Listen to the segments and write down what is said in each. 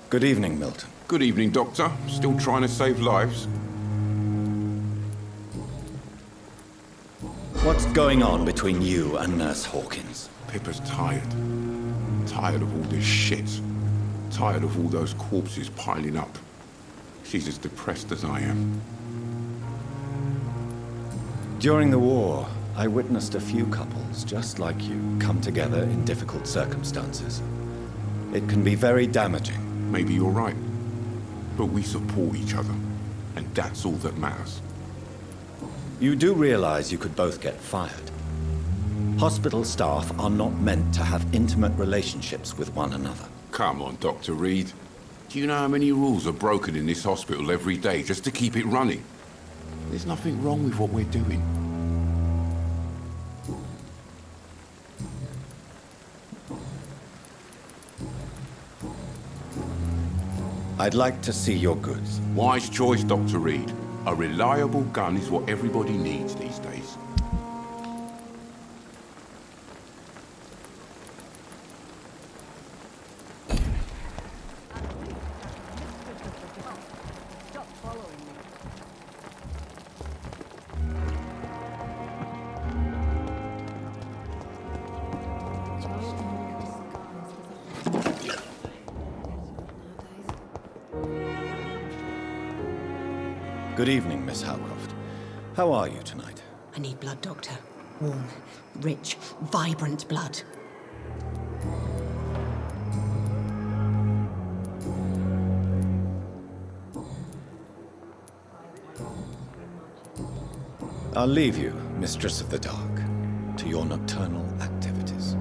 Good evening, Milton. Good evening, Doctor. Still trying to save lives? What's going on between you and Nurse Hawkins? Pippa's tired. Tired of all this shit. Tired of all those corpses piling up. She's as depressed as I am. During the war, I witnessed a few couples just like you come together in difficult circumstances. It can be very damaging. Maybe you're right. But we support each other. And that's all that matters. You do realize you could both get fired. Hospital staff are not meant to have intimate relationships with one another. Come on, Dr. Reed. Do you know how many rules are broken in this hospital every day just to keep it running? There's nothing wrong with what we're doing. I'd like to see your goods. Wise choice, Dr. Reed. A reliable gun is what everybody needs these days. Good evening, Miss Howcroft. How are you tonight? I need blood, Doctor. Warm, rich, vibrant blood. I'll leave you, Mistress of the Dark, to your nocturnal activities.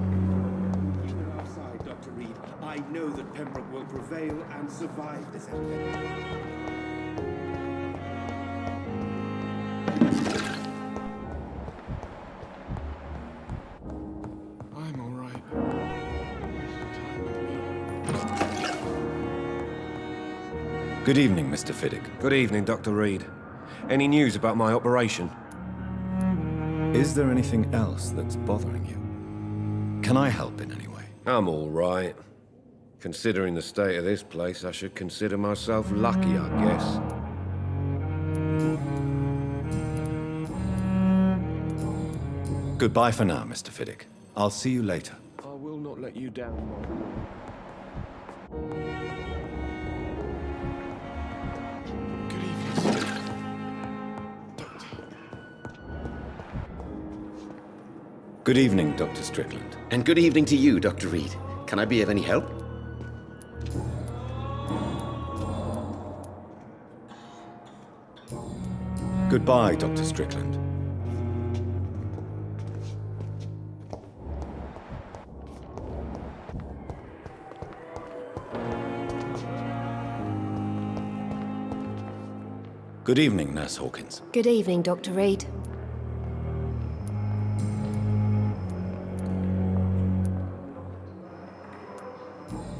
Keep it outside, Dr. Reed. I know that Pembroke will prevail and survive this epidemic. I'm all right. Good evening, Mr. Fiddick. Good evening, Dr. Reed. Any news about my operation? Is there anything else that's bothering you? Can I help in any way? I'm all right. Considering the state of this place, I should consider myself lucky, I guess. Goodbye for now, Mr. Fiddick. I'll see you later. I will not let you down, my boy. Good evening, sir. Good evening, Dr. Strickland. And good evening to you, Dr. Reed. Can I be of any help? Goodbye, Dr. Strickland. Good evening, Nurse Hawkins. Good evening, Dr. Reed.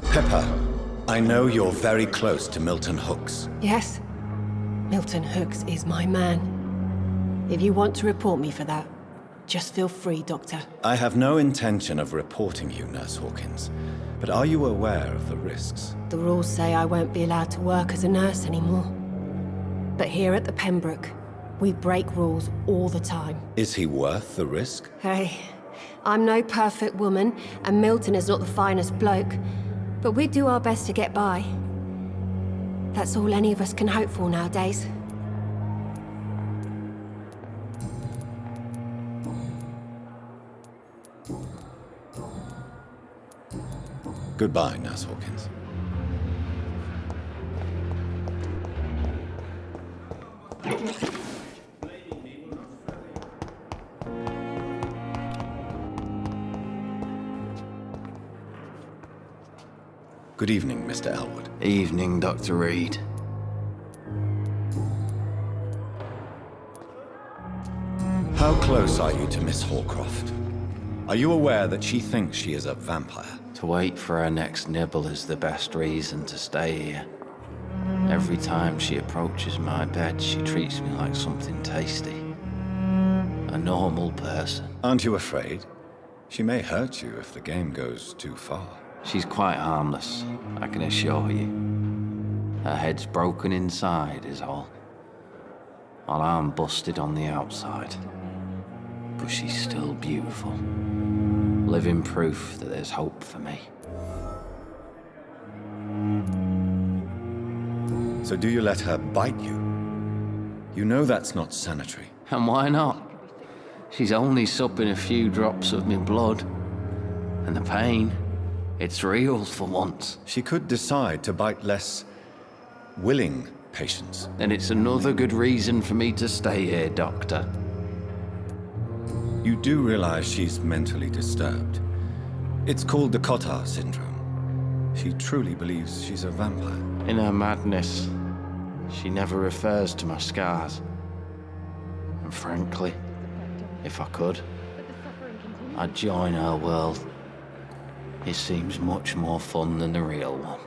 Pepper, I know you're very close to Milton Hooks. Yes, Milton Hooks is my man. If you want to report me for that, just feel free, Doctor. I have no intention of reporting you, Nurse Hawkins, but are you aware of the risks? The rules say I won't be allowed to work as a nurse anymore. But here at the Pembroke, we break rules all the time. Is he worth the risk? Hey, I'm no perfect woman, and Milton is not the finest bloke, but we do our best to get by. That's all any of us can hope for nowadays. Goodbye, Nurse Hawkins. Good evening, Mr. Elwood. Evening, Dr. Reed. How close are you to Miss Hawcroft? Are you aware that she thinks she is a vampire? To wait for her next nibble is the best reason to stay here. Every time she approaches my bed, she treats me like something tasty. A normal person. Aren't you afraid? She may hurt you if the game goes too far. She's quite harmless, I can assure you. Her head's broken inside is all. While I'm busted on the outside. But she's still beautiful. Living proof that there's hope for me. So do you let her bite you? You know that's not sanitary. And why not? She's only supping a few drops of me blood. And the pain, it's real for once. She could decide to bite less willing patients. And it's another good reason for me to stay here, Doctor. You do realize she's mentally disturbed. It's called the Cotard syndrome. She truly believes she's a vampire. In her madness, she never refers to my scars. And frankly, if I could, I'd join her world. It seems much more fun than the real one.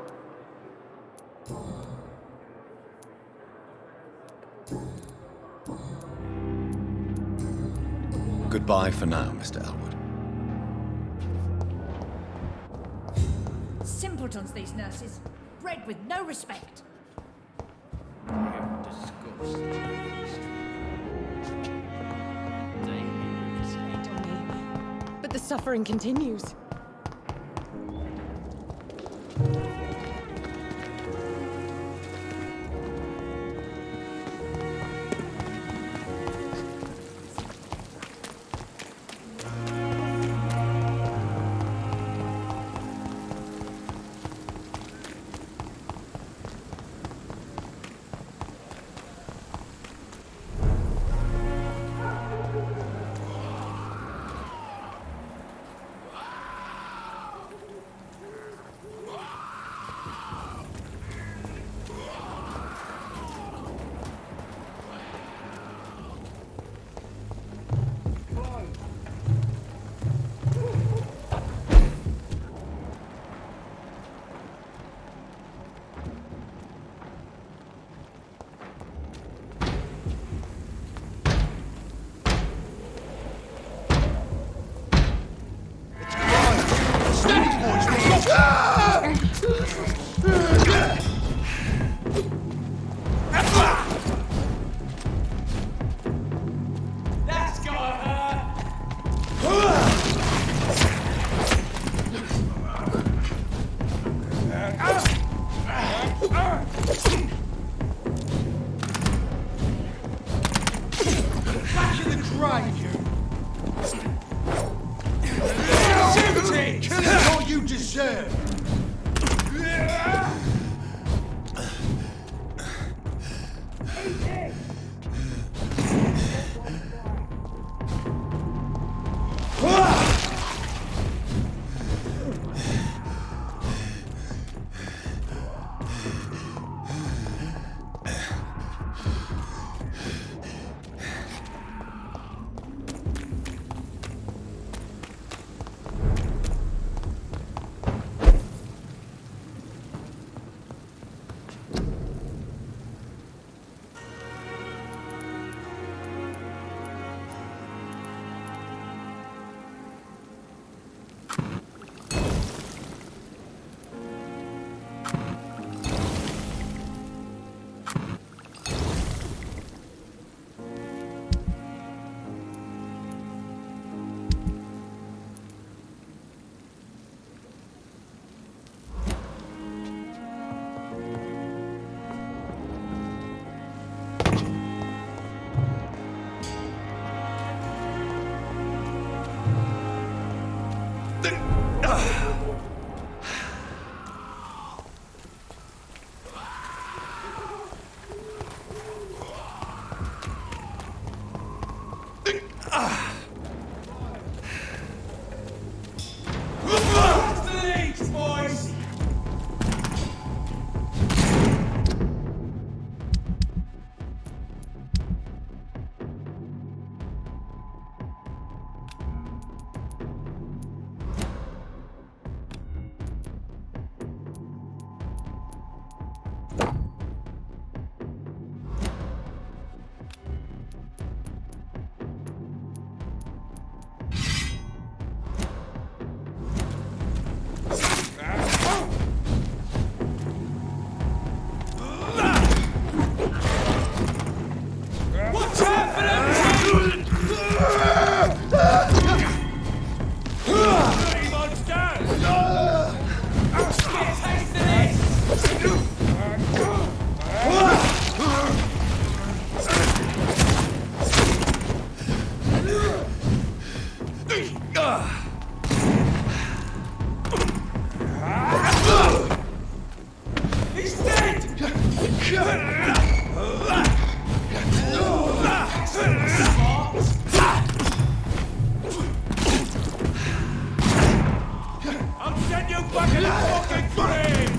Goodbye for now, Mr. Elwood. Simpletons, these nurses. Bred with no respect. But the suffering continues. He's dead! I'll send you back in the fucking grave!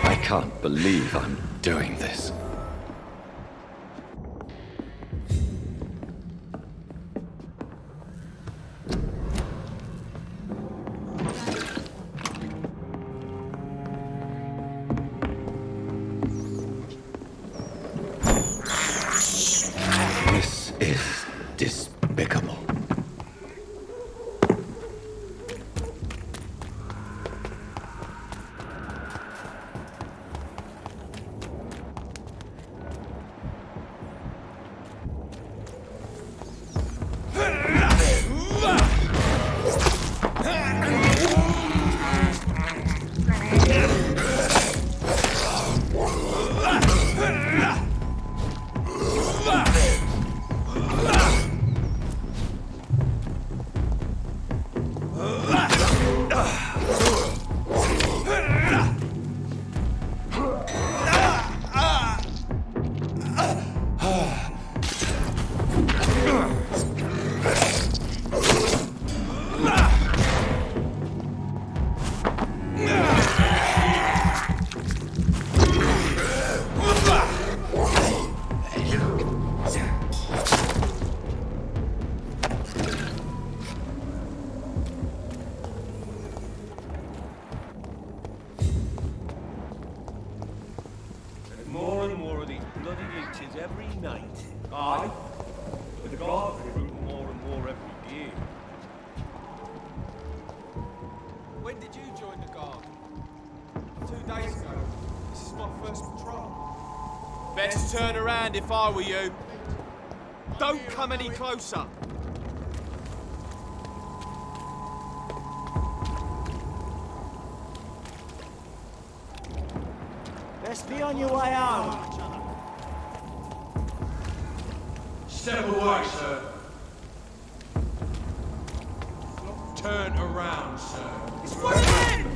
I can't believe I'm doing this. This is despicable. More and more of these bloody leeches every night. Aye, but the guards recruit more and more every year. When did you join the guard? 2 days ago. This is my first patrol. Best turn around if I were you. Don't come any closer. Best be on your way out. Step away, sir. Turn around, sir. It's one of them!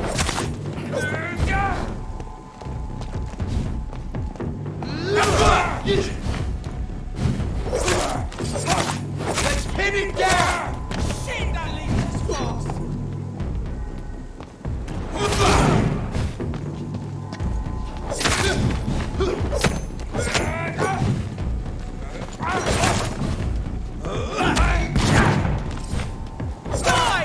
Let's pin it down! Shit, that leads us fast! Die,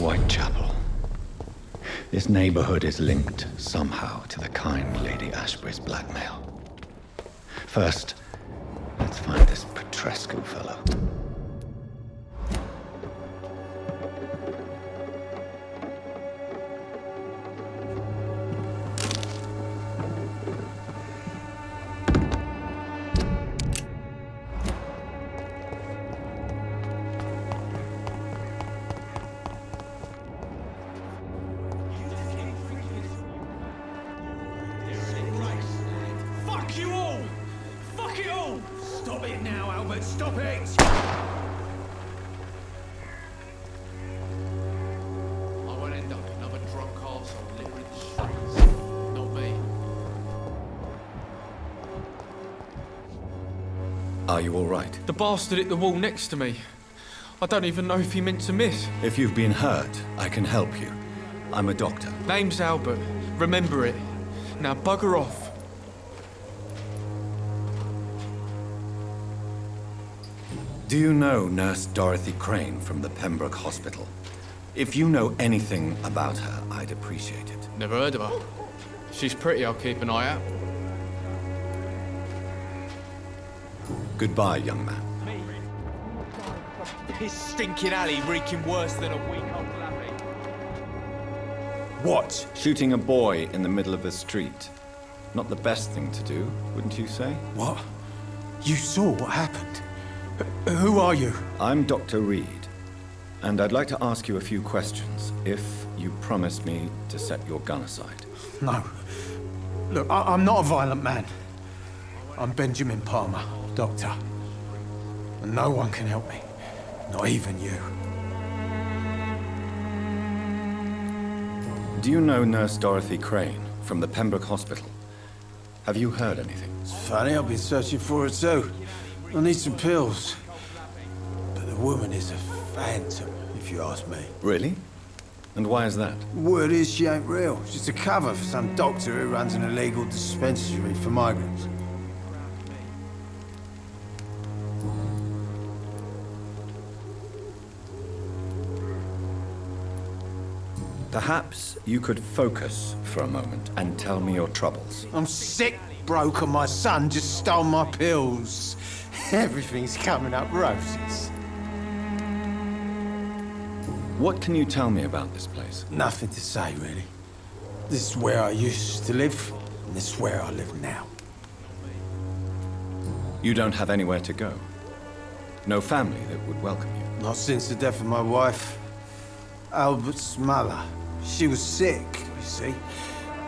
Whitechapel. This neighborhood is linked somehow to the kind Lady Ashbury's blackmail. First, let's find this Petrescu fellow. Are you all right? The bastard hit the wall next to me. I don't even know if he meant to miss. If you've been hurt, I can help you. I'm a doctor. Name's Albert. Remember it. Now bugger off. Do you know Nurse Dorothy Crane from the Pembroke Hospital? If you know anything about her, I'd appreciate it. Never heard of her. She's pretty, I'll keep an eye out. Goodbye, young man. This stinking alley reeking worse than a week old lappy. What? Shooting a boy in the middle of the street. Not the best thing to do, wouldn't you say? What? You saw what happened? Who are you? I'm Dr. Reed, and I'd like to ask you a few questions, if you promise me to set your gun aside. No. Look, I'm not a violent man. I'm Benjamin Palmer, doctor. And no one can help me. Not even you. Do you know Nurse Dorothy Crane from the Pembroke Hospital? Have you heard anything? It's funny, I've been searching for her too. I need some pills. But the woman is a phantom, if you ask me. Really? And why is that? Word is she ain't real. She's a cover for some doctor who runs an illegal dispensary for migrants. Perhaps you could focus for a moment and tell me your troubles. I'm sick, broke, and my son just stole my pills. Everything's coming up roses. What can you tell me about this place? Nothing to say, really. This is where I used to live, and this is where I live now. You don't have anywhere to go? No family that would welcome you? Not since the death of my wife, Albert's mother. She was sick, you see.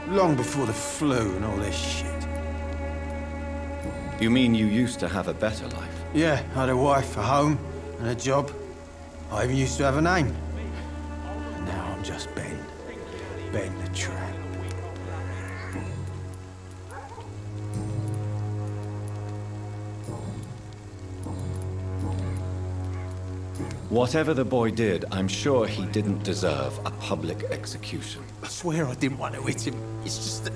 Long before the flu and all this shit. You mean you used to have a better life? Yeah, I had a wife, a home, and a job. I even used to have a name. And now I'm just Ben. Ben the Tramp. Whatever the boy did, I'm sure he didn't deserve a public execution. I swear I didn't want to hit him. It's just that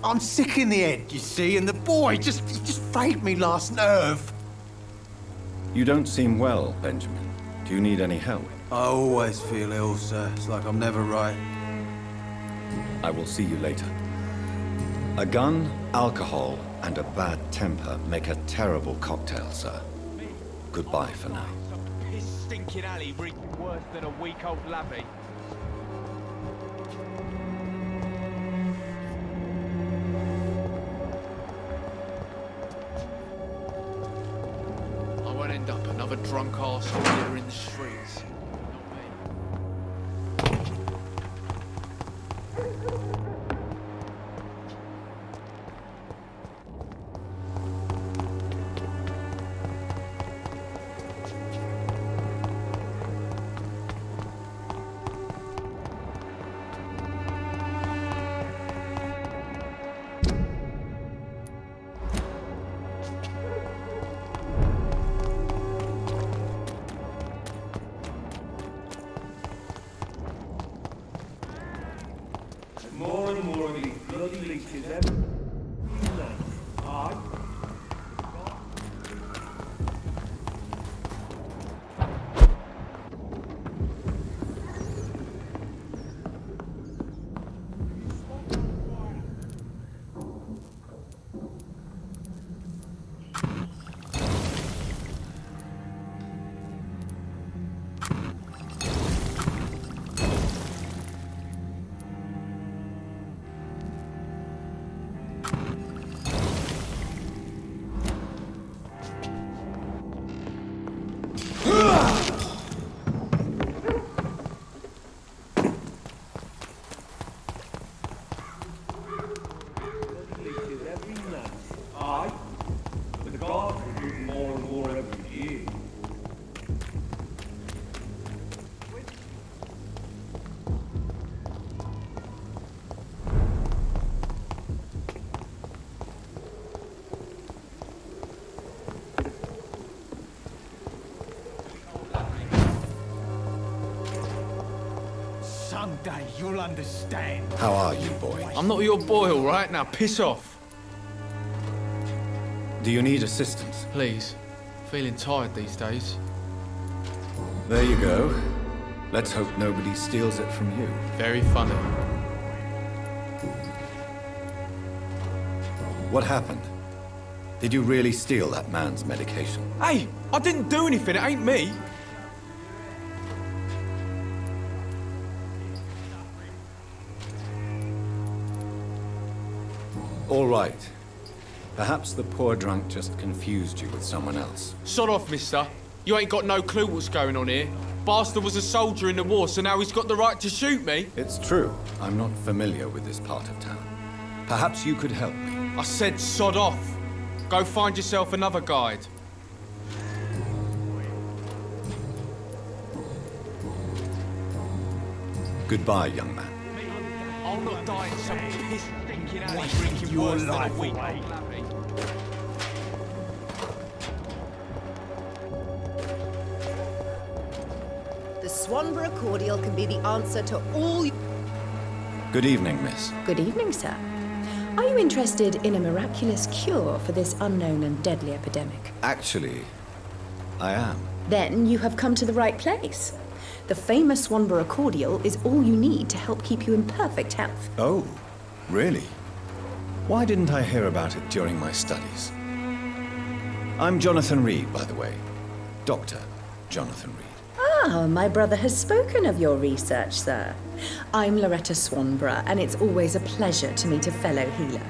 I'm sick in the head, you see, and the boy he just frayed me last nerve. You don't seem well, Benjamin. Do you need any help? I always feel ill, sir. It's like I'm never right. I will see you later. A gun, alcohol, and a bad temper make a terrible cocktail, sir. Goodbye for now. His stinking alley reeks worse than a week-old lavvy. I won't end up another drunk arsehole here in the streets. More and more of these bloody leeches every night. Aye. Someday you'll understand. How are you, boy? I'm not your boy, all right? Now piss off. Do you need assistance? Please. Feeling tired these days. There you go. Let's hope nobody steals it from you. Very funny. What happened? Did you really steal that man's medication? Hey, I didn't do anything. It ain't me. All right. Perhaps the poor drunk just confused you with someone else. Sod off, mister. You ain't got no clue what's going on here. Bastard was a soldier in the war, so now he's got the right to shoot me. It's true. I'm not familiar with this part of town. Perhaps you could help me. I said sod off. Go find yourself another guide. Goodbye, young man. I'll not die in some piss stinking alley drinking your life away. The Swanborough cordial can be the answer to all Good evening, miss. Good evening, sir. Are you interested in a miraculous cure for this unknown and deadly epidemic? Actually, I am. Then you have come to the right place. The famous Swanborough cordial is all you need to help keep you in perfect health. Oh, really? Why didn't I hear about it during my studies? I'm Jonathan Reed, by the way. Dr. Jonathan Reed. Ah, my brother has spoken of your research, sir. I'm Loretta Swanborough, and it's always a pleasure to meet a fellow healer.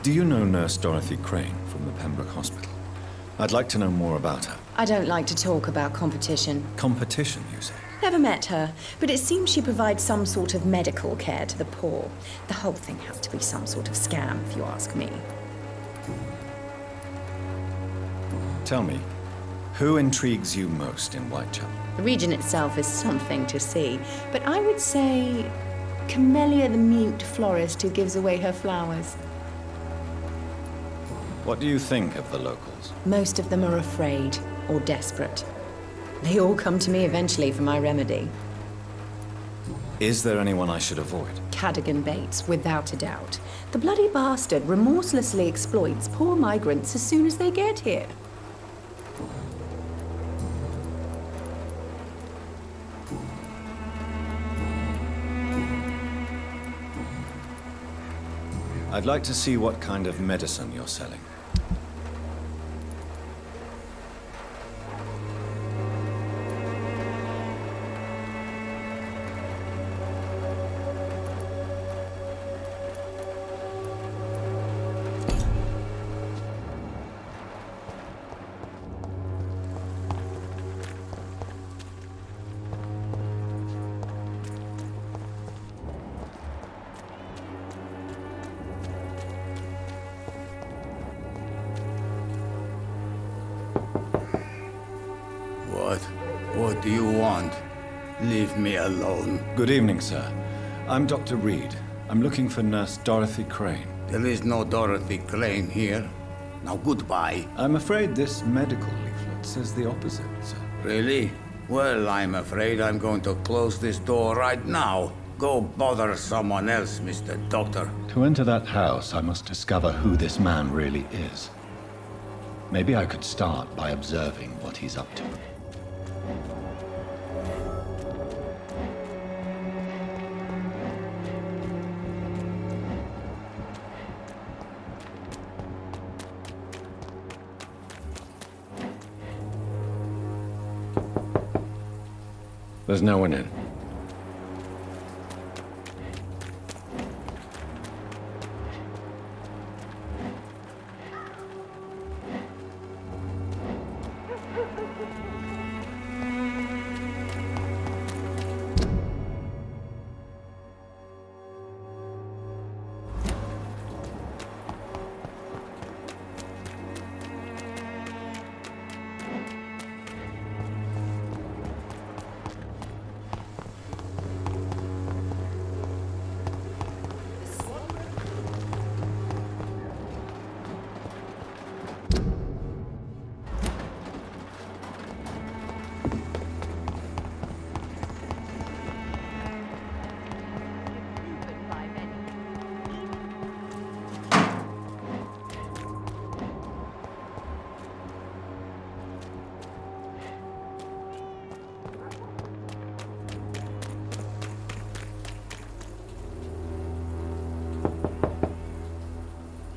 Do you know Nurse Dorothy Crane from the Pembroke Hospital? I'd like to know more about her. I don't like to talk about competition. Competition, you say? Never met her, but it seems she provides some sort of medical care to the poor. The whole thing has to be some sort of scam, if you ask me. Tell me, who intrigues you most in Whitechapel? The region itself is something to see, but I would say Camellia the mute florist who gives away her flowers. What do you think of the locals? Most of them are afraid or desperate. They all come to me eventually for my remedy. Is there anyone I should avoid? Cadogan Bates, without a doubt. The bloody bastard remorselessly exploits poor migrants as soon as they get here. I'd like to see what kind of medicine you're selling. What do you want? Leave me alone. Good evening, sir. I'm Dr. Reed. I'm looking for Nurse Dorothy Crane. There is no Dorothy Crane here. Now goodbye. I'm afraid this medical leaflet says the opposite, sir. Really? Well, I'm afraid I'm going to close this door right now. Go bother someone else, Mr. Doctor. To enter that house, I must discover who this man really is. Maybe I could start by observing what he's up to. There's no one in.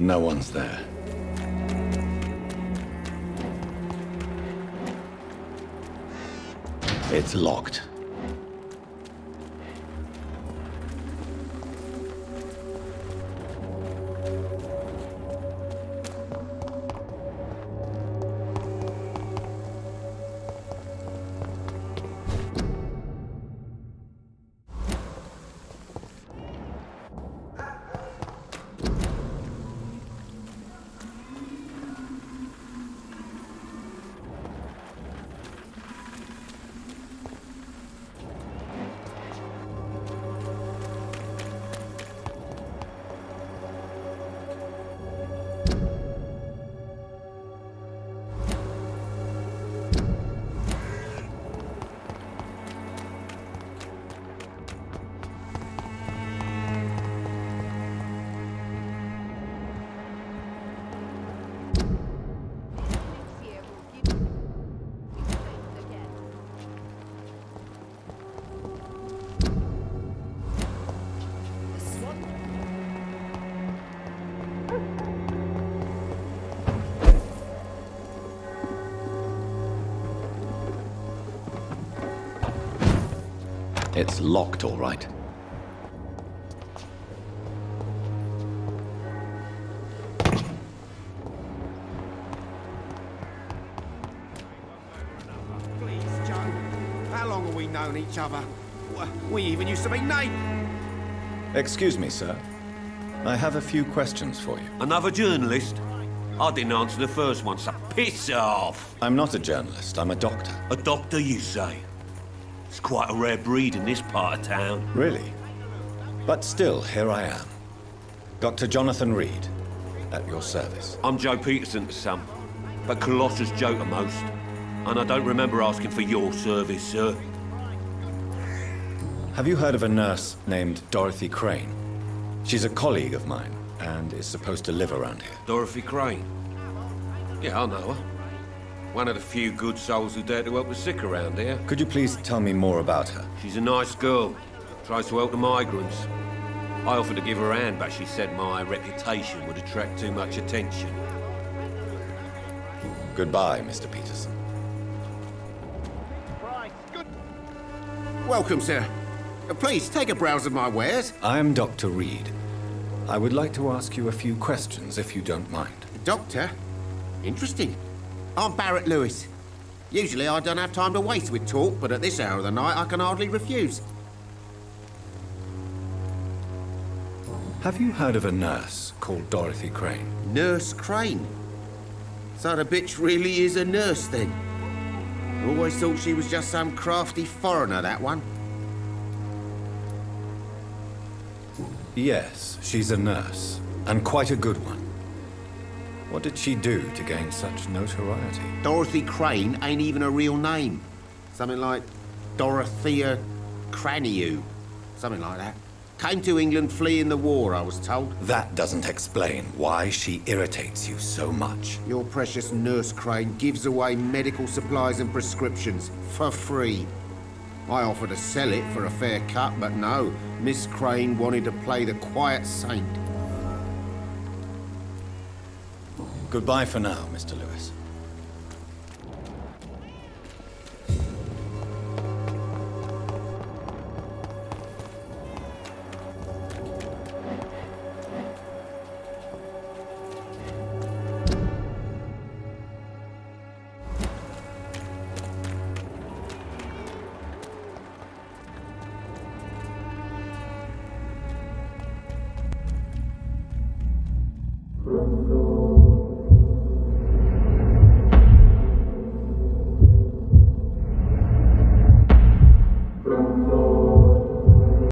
No one's there. It's locked. It's locked, all right. Please, Joe. How long have we known each other? We even used to be neighbours. Excuse me, sir. I have a few questions for you. Another journalist? I didn't answer the first one, so piss off! I'm not a journalist, I'm a doctor. A doctor, you say? It's quite a rare breed in this part of town. Really? But still, here I am. Dr. Jonathan Reed, at your service. I'm Joe Peterson to some, but Colossus Joe to most. And I don't remember asking for your service, sir. Have you heard of a nurse named Dorothy Crane? She's a colleague of mine, and is supposed to live around here. Dorothy Crane? Yeah, I know her. One of the few good souls who dare to help the sick around here. Could you please tell me more about her? She's a nice girl. Tries to help the migrants. I offered to give her a hand, but she said my reputation would attract too much attention. Goodbye, Mr. Peterson. Welcome, sir. Please, take a browse of my wares. I'm Dr. Reed. I would like to ask you a few questions, if you don't mind. Doctor? Interesting. I'm Barrett Lewis. Usually I don't have time to waste with talk, but at this hour of the night I can hardly refuse. Have you heard of a nurse called Dorothy Crane? Nurse Crane? So the bitch really is a nurse, then? Always thought she was just some crafty foreigner, that one. Yes, she's a nurse, and quite a good one. What did she do to gain such notoriety? Dorothy Crane ain't even a real name. Something like Dorothea Craniu. Something like that. Came to England fleeing the war, I was told. That doesn't explain why she irritates you so much. Your precious Nurse Crane gives away medical supplies and prescriptions for free. I offered to sell it for a fair cut, but no. Miss Crane wanted to play the quiet saint. Goodbye for now, Mr. Lewis.